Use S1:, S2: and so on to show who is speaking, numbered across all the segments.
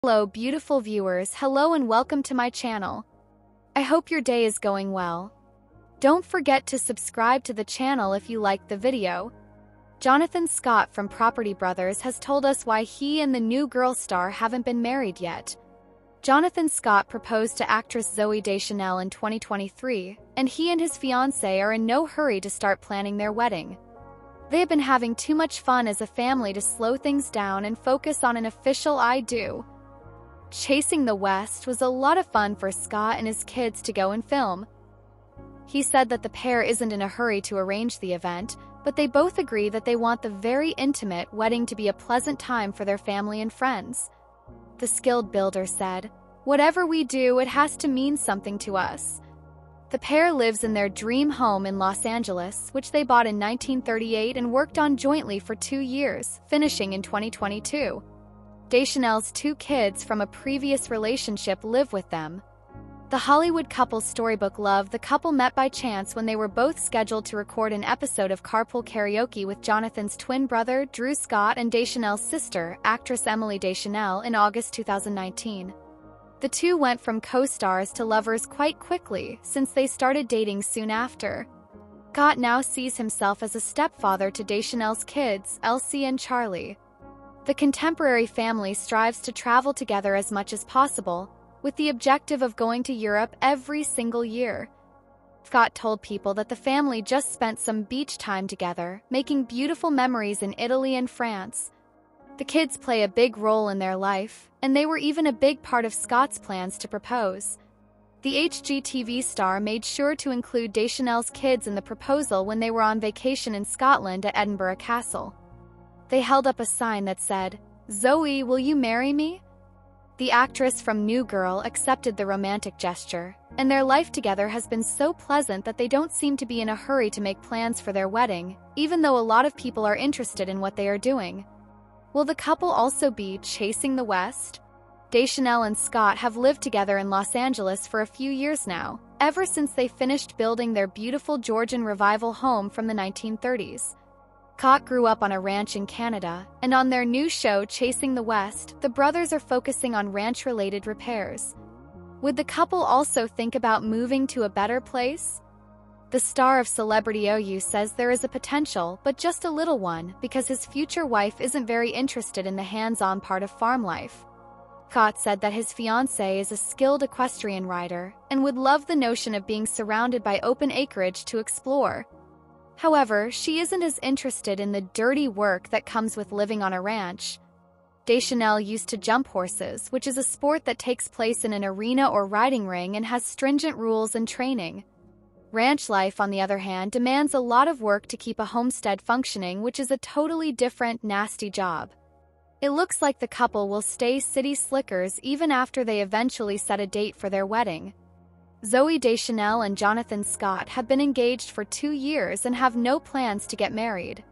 S1: Hello beautiful viewers, hello and welcome to my channel. I hope your day is going well. Don't forget to subscribe to the channel if you liked the video. Jonathan Scott from Property Brothers has told us why he and the new girl star haven't been married yet. Jonathan Scott proposed to actress Zooey Deschanel in 2023, and he and his fiancée are in no hurry to start planning their wedding. They have been having too much fun as a family to slow things down and focus on an official I do. Chasing the West was a lot of fun for Scott and his kids to go and film. He said that the pair isn't in a hurry to arrange the event, but they both agree that they want the very intimate wedding to be a pleasant time for their family and friends. The skilled builder said, "Whatever we do, it has to mean something to us." The pair lives in their dream home in Los Angeles, which they bought in 1938 and worked on jointly for 2 years, finishing in 2022. Deschanel's 2 kids from a previous relationship live with them. The Hollywood couple's storybook love. The couple met by chance when they were both scheduled to record an episode of Carpool Karaoke with Jonathan's twin brother, Drew Scott, and Deschanel's sister, actress Emily Deschanel, in August 2019. The two went from co-stars to lovers quite quickly, since they started dating soon after. Scott now sees himself as a stepfather to Deschanel's kids, Elsie and Charlie. The contemporary family strives to travel together as much as possible, with the objective of going to Europe every single year. Scott told People that the family just spent some beach time together, making beautiful memories in Italy and France. The kids play a big role in their life, and they were even a big part of Scott's plans to propose. The HGTV star made sure to include Deschanel's kids in the proposal when they were on vacation in Scotland at Edinburgh Castle. They held up a sign that said, "Zooey, will you marry me?" The actress from New Girl accepted the romantic gesture, and their life together has been so pleasant that they don't seem to be in a hurry to make plans for their wedding, even though a lot of people are interested in what they are doing. Will the couple also be chasing the West? Deschanel and Scott have lived together in Los Angeles for a few years now, ever since they finished building their beautiful Georgian revival home from the 1930s. Scott grew up on a ranch in Canada, and on their new show Chasing the West, the brothers are focusing on ranch-related repairs. Would the couple also think about moving to a better place? The star of Celebrity OU says there is a potential, but just a little one, because his future wife isn't very interested in the hands-on part of farm life. Scott said that his fiancée is a skilled equestrian rider, and would love the notion of being surrounded by open acreage to explore. However, she isn't as interested in the dirty work that comes with living on a ranch. Deschanel used to jump horses, which is a sport that takes place in an arena or riding ring and has stringent rules and training. Ranch life, on the other hand, demands a lot of work to keep a homestead functioning, which is a totally different, nasty job. It looks like the couple will stay city slickers even after they eventually set a date for their wedding. Zooey Deschanel and Jonathan Scott have been engaged for 2 years and have no plans to get married.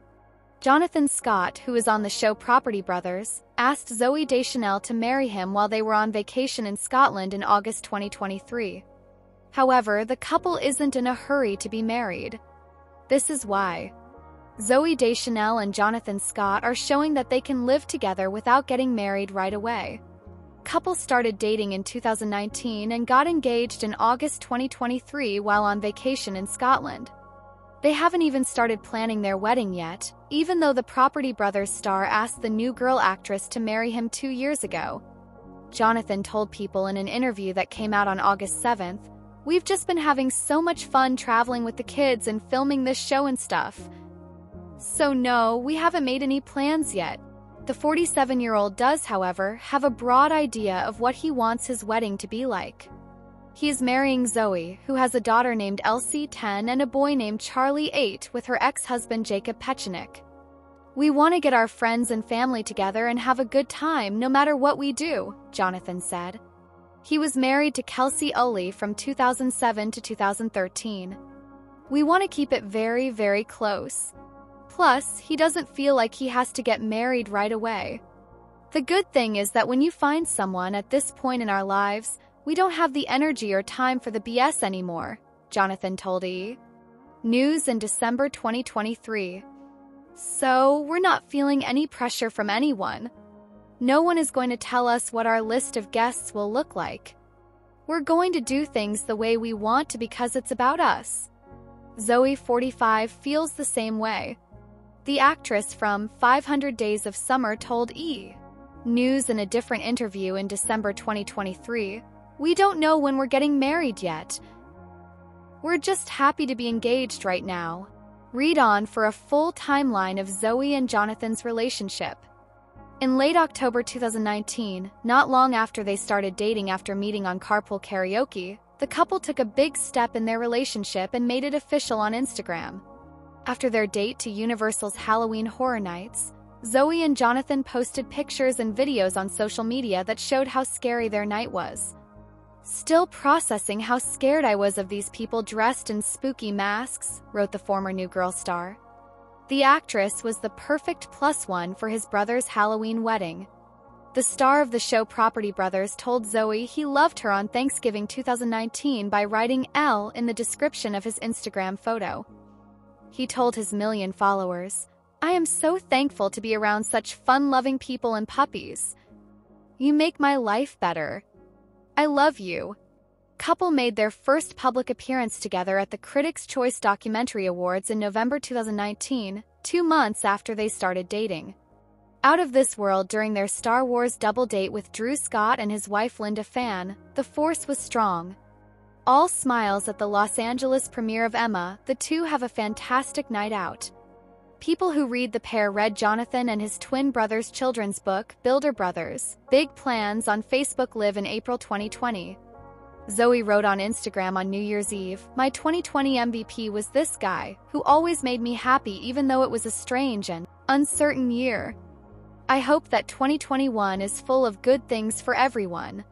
S1: Jonathan Scott, who is on the show Property Brothers, asked Zooey Deschanel to marry him while they were on vacation in Scotland in August 2023. However, the couple isn't in a hurry to be married. This is why. Zooey Deschanel and Jonathan Scott are showing that they can live together without getting married right away. The couple started dating in 2019 and got engaged in August 2023 while on vacation in Scotland. They haven't even started planning their wedding yet, even though the Property Brothers star asked the New Girl actress to marry him 2 years ago. Jonathan told People in an interview that came out on August 7th, "We've just been having so much fun traveling with the kids and filming this show and stuff. So no, we haven't made any plans yet." The 47-year-old does, however, have a broad idea of what he wants his wedding to be like. He is marrying Zooey, who has a daughter named Elsie, 10, and a boy named Charlie, 8, with her ex-husband Jacob Pechenik. "We want to get our friends and family together and have a good time no matter what we do," Jonathan said. He was married to Kelsey Ulley from 2007 to 2013. "We want to keep it very, very close. Plus, he doesn't feel like he has to get married right away. The good thing is that when you find someone at this point in our lives, we don't have the energy or time for the BS anymore," Jonathan told E! News in December 2023. "So, we're not feeling any pressure from anyone. No one is going to tell us what our list of guests will look like. We're going to do things the way we want to because it's about us. Zooey, 45, feels the same way. The actress from 500 Days of Summer told E! News in a different interview in December 2023, "We don't know when we're getting married yet. We're just happy to be engaged right now." Read on for a full timeline of Zooey and Jonathan's relationship. In late October 2019, not long after they started dating after meeting on Carpool Karaoke, the couple took a big step in their relationship and made it official on Instagram. After their date to Universal's Halloween Horror Nights, Zooey and Jonathan posted pictures and videos on social media that showed how scary their night was. "Still processing how scared I was of these people dressed in spooky masks," wrote the former New Girl star. The actress was the perfect +1 for his brother's Halloween wedding. The star of the show Property Brothers told Zooey he loved her on Thanksgiving 2019 by writing L in the description of his Instagram photo. He told his million followers, "I am so thankful to be around such fun-loving people and puppies. You make my life better. I love you." Couple made their first public appearance together at the Critics' Choice Documentary Awards in November 2019, 2 months after they started dating. Out of this world during their Star Wars double date with Drew Scott and his wife Linda Fan, the force was strong. All smiles at the Los Angeles premiere of Emma, the two have a fantastic night out. People who read the pair read Jonathan and his twin brother's children's book, Builder Brothers, Big Plans on Facebook Live in April 2020. Zooey wrote on Instagram on New Year's Eve, "My 2020 MVP was this guy, who always made me happy even though it was a strange and uncertain year. I hope that 2021 is full of good things for everyone."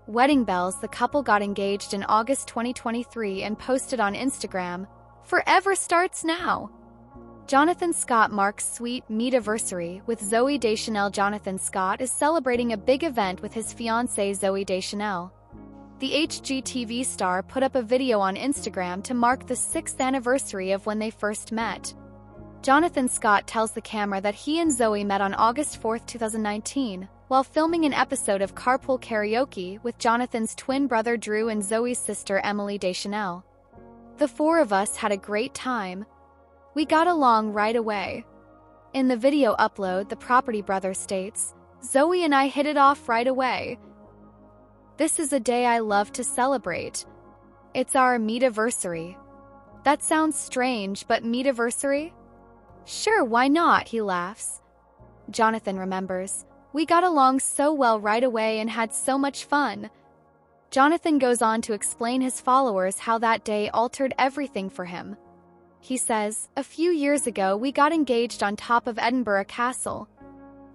S1: Wedding bells. The couple got engaged in August 2023 and posted on Instagram, "Forever starts now." Jonathan Scott marks sweet meet-iversary with Zooey Deschanel. Jonathan Scott is celebrating a big event with his fiancée Zooey Deschanel. The HGTV star put up a video on Instagram to mark the 6th anniversary of when they first met. Jonathan Scott tells the camera that he and Zooey met on August 4, 2019, while filming an episode of Carpool Karaoke with Jonathan's twin brother Drew and Zooey's sister Emily Deschanel. "The four of us had a great time. We got along right away." In the video upload, the Property Brother states, "Zooey and I hit it off right away. This is a day I love to celebrate. It's our meet-iversary." That sounds strange, but meet-iversary? Sure, why not? He laughs. Jonathan remembers, "We got along so well right away and had so much fun." Jonathan goes on to explain his followers how that day altered everything for him. He says, "A few years ago we got engaged on top of Edinburgh Castle.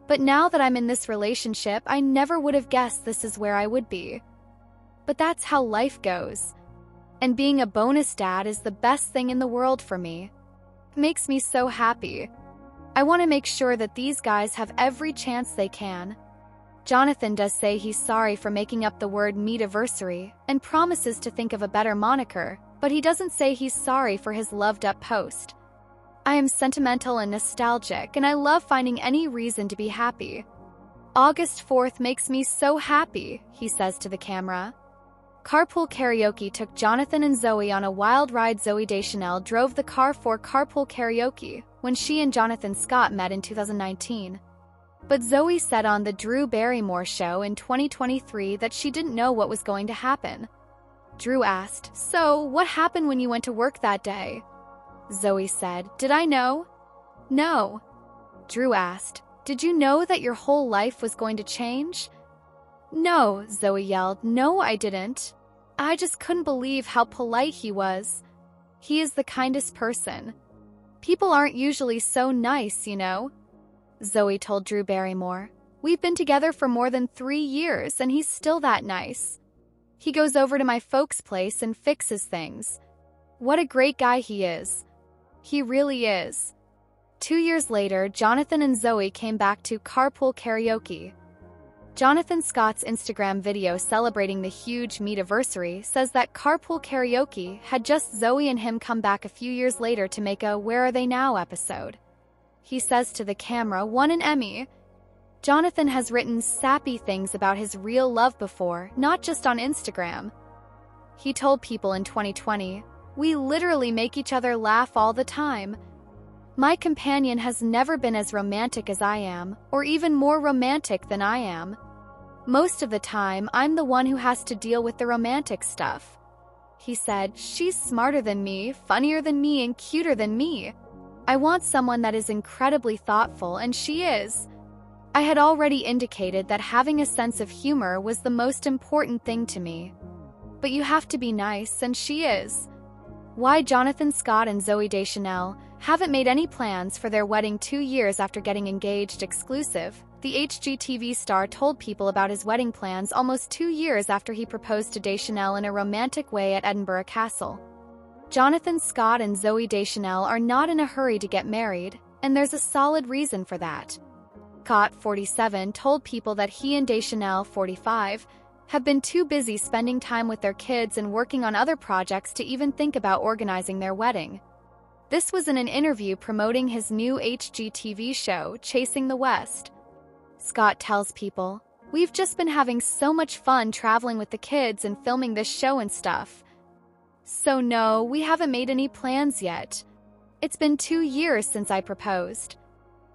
S1: But now that I'm in this relationship, I never would have guessed this is where I would be. But that's how life goes. And being a bonus dad is the best thing in the world for me. It makes me so happy. I want to make sure that these guys have every chance they can." Jonathan does say he's sorry for making up the word meet-iversary and promises to think of a better moniker, but he doesn't say he's sorry for his loved-up post. "I am sentimental and nostalgic, and I love finding any reason to be happy. August 4th makes me so happy," he says to the camera. Carpool Karaoke took Jonathan and Zooey on a wild ride. Zooey Deschanel drove the car for Carpool Karaoke when she and Jonathan Scott met in 2019. But Zooey said on the Drew Barrymore show in 2023 that she didn't know what was going to happen. Drew asked, "So, what happened when you went to work that day?" Zooey said, "Did I know?" "No." Drew asked, "Did you know that your whole life was going to change?" "No," Zooey yelled, "No, I didn't. I just couldn't believe how polite he was. He is the kindest person. People aren't usually so nice, you know." Zooey told Drew Barrymore, "We've been together for more than 3 years and he's still that nice. He goes over to my folks' place and fixes things. What a great guy he is. He really is." 2 years later, Jonathan and Zooey came back to Carpool Karaoke. Jonathan Scott's Instagram video celebrating the huge meet-iversary says that Carpool Karaoke had just Zooey and him come back a few years later to make a "Where Are They Now" episode. He says to the camera, "Won an Emmy." Jonathan has written sappy things about his real love before, not just on Instagram. He told people in 2020, "We literally make each other laugh all the time. My companion has never been as romantic as I am, or even more romantic than I am. Most of the time, I'm the one who has to deal with the romantic stuff." He said, "She's smarter than me, funnier than me, and cuter than me. I want someone that is incredibly thoughtful, and she is. I had already indicated that having a sense of humor was the most important thing to me. But you have to be nice, and she is." Why Jonathan Scott and Zooey Deschanel haven't made any plans for their wedding 2 years after getting engaged exclusive. The HGTV star told people about his wedding plans almost 2 years after he proposed to Deschanel in a romantic way at Edinburgh Castle. Jonathan Scott and Zooey Deschanel are not in a hurry to get married, and there's a solid reason for that. Scott, 47, told people that he and Deschanel, 45, have been too busy spending time with their kids and working on other projects to even think about organizing their wedding. This was in an interview promoting his new HGTV show, Chasing the West. Scott tells people, "We've just been having so much fun traveling with the kids and filming this show and stuff. So no, we haven't made any plans yet. It's been 2 years since I proposed."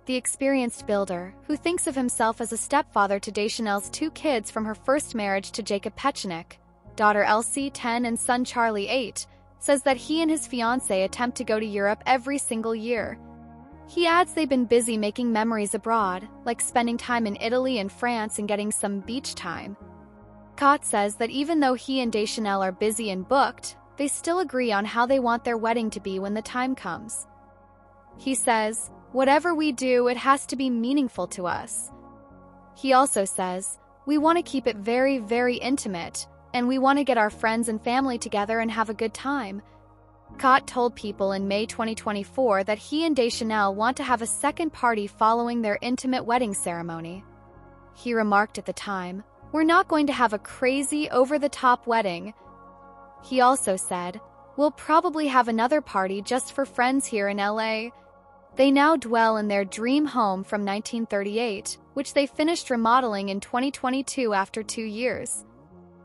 S1: The experienced builder, who thinks of himself as a stepfather to Deschanel's 2 kids from her first marriage to Jacob Pechenik, daughter Elsie, 10, and son Charlie, 8, says that he and his fiancée attempt to go to Europe every single year. He adds they've been busy making memories abroad, like spending time in Italy and France and getting some beach time. Scott says that even though he and Deschanel are busy and booked, they still agree on how they want their wedding to be when the time comes. He says, "Whatever we do, it has to be meaningful to us." He also says, "We want to keep it very, very intimate, and we want to get our friends and family together and have a good time." Scott told people in May 2024 that he and Deschanel want to have a second party following their intimate wedding ceremony. He remarked at the time, "We're not going to have a crazy, over-the-top wedding." He also said, "We'll probably have another party just for friends here in LA." They now dwell in their dream home from 1938, which they finished remodeling in 2022 after 2 years.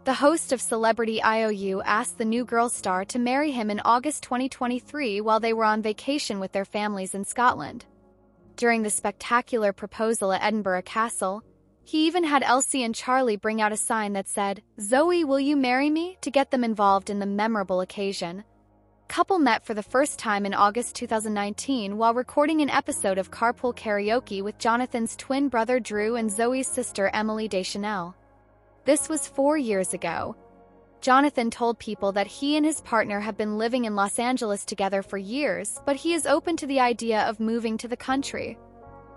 S1: The host of Celebrity IOU asked the new girl star to marry him in August 2023 while they were on vacation with their families in Scotland. During the spectacular proposal at Edinburgh Castle, he even had Elsie and Charlie bring out a sign that said, "Zooey, will you marry me?" to get them involved in the memorable occasion. Couple met for the first time in August 2019 while recording an episode of Carpool Karaoke with Jonathan's twin brother Drew and Zooey's sister Emily Deschanel. This was 4 years ago. Jonathan told people that he and his partner have been living in Los Angeles together for years, but he is open to the idea of moving to the country.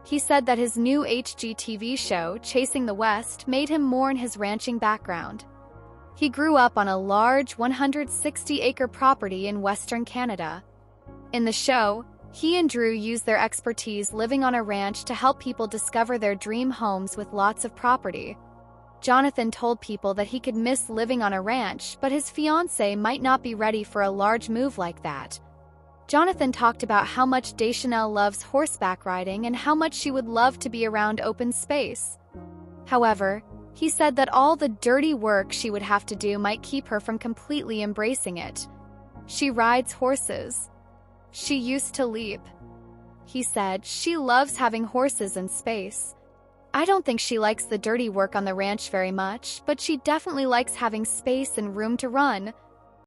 S1: He said that his new HGTV show, Chasing the West, made him mourn his ranching background. He grew up on a large 160-acre property in Western Canada. In the show, he and Drew use their expertise living on a ranch to help people discover their dream homes with lots of property. Jonathan told people that he could miss living on a ranch, but his fiancée might not be ready for a large move like that. Jonathan talked about how much Deschanel loves horseback riding and how much she would love to be around open space. However, he said that all the dirty work she would have to do might keep her from completely embracing it. "She rides horses. She used to leap." He said, "She loves having horses and space. I don't think she likes the dirty work on the ranch very much, but she definitely likes having space and room to run."